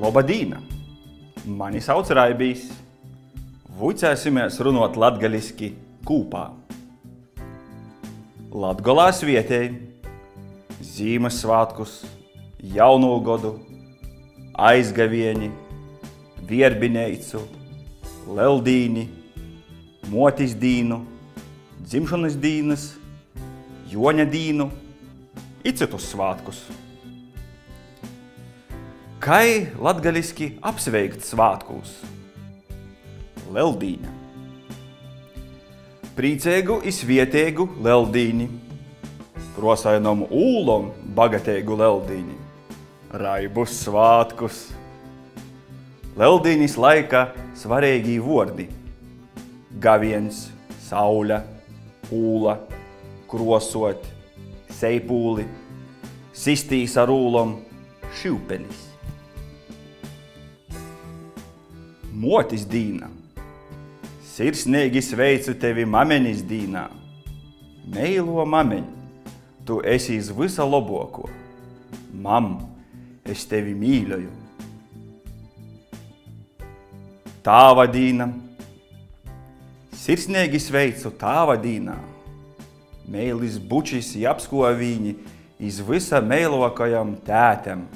Lobadīna! Mani sauc Raibijs. Vuicēsimies runot latgaliski kūpā. Latgolā svietēji, Zīmessvātkus, Jaunū godu, aizgavieni, Vierbineicu, Leldīni, Motis dīnu, dzimšanas dīnas, Joņa dīnu i citus svātkus. Kai latgaliski apsveikt svātkūs? Leldīņa. Prīceigu i svieteigu leldīni, krosainom ūlom bagateigu leldīni, raibus svātkus. Leldīnis laika svareigī vordi – gaviens, sauļa, ūla, krosot, seipūli, sistīs ar ūlom, šivpenis. Motis dīna. Sirsnīgi sveicu tevi mamenis dīnā. Meilo mameņ, tu esi iz visa loboko. Mam, es tevi mīļoju. Tāva dīna. Sirsnīgi sveicu tāva dīnā. Meilis bučis i apskovīņi iz visa meilokajam tētem.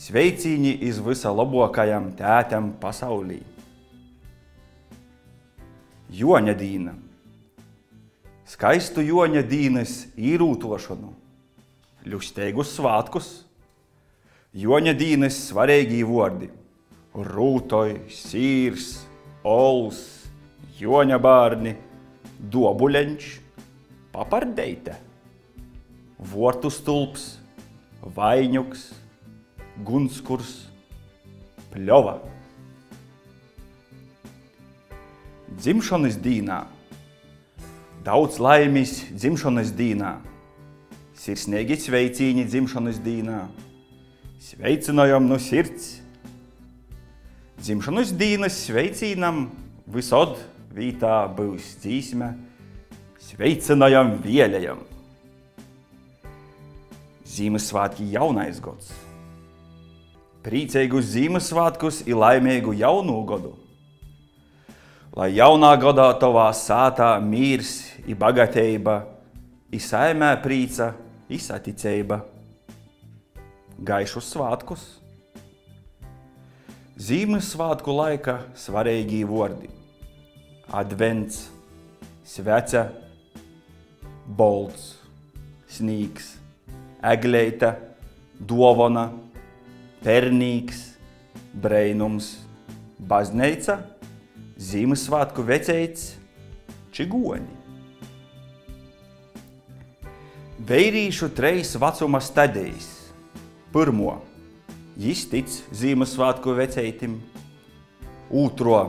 Sveicīņi iz visa lobokajam tētem pasaulī. Joņa dīna. Skaistu Joņa dīnas īrūtošanu, ļusteigus svātkus. Joņa dīnas svareigī vordi – rūtoj, sīrs, ols, Joņa bārni, dobuļeņš, papardeite, vortu stulps, vaiņuks, gunskurs, pļova. Dzimšanas dīnā. Daudz laimis dzimšanas dīnā. Sirsnīgi sveicīņi dzimšanas dīnā. Sveicinojam no sirds. Dzimšanas dīnas sveicīnam visod vītā būs dzīsme. Sveicinojam vielējam. Zīmessvātki jaunais gods. Prīceigus Zīmessvātkus i laimeigu Jaunū godu. Lai jaunā godā tovā sātā mīrs i bagateiba, i saimē prīca i saticeiba. Gaišus svātkus. Zīmessvātku laika svareigī vordi – advents, sveca, bolts, snīgs, egleita, dovona, pernīgs, breinums, bazneica, Zīmessvātku veceits, čigoņi. Veirīšu treis vacuma stadejis. Pirmo, jis tic Zīmessvātku veceitim. Ūtro,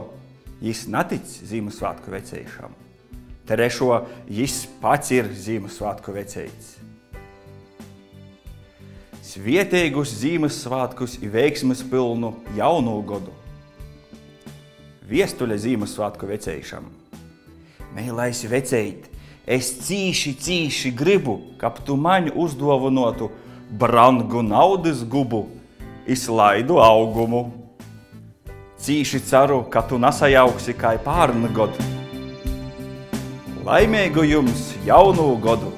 jis natic Zīmessvātku veceišam. Trešo, jis pats ir Zīmessvātku veceits. Svieteigus Zīmessvātkus i veiksmes pilnu Jaunū godu. Viestuļa Zīmessvātku veceišam. Meilais veceit, es cīši gribu, kab tu mani uzdovanotu brangu naudas gubu i slaidu augumu. Cīši ceru, ka tu nasajauksi kai pārnu godu. Laimeigu jums Jaunū godu!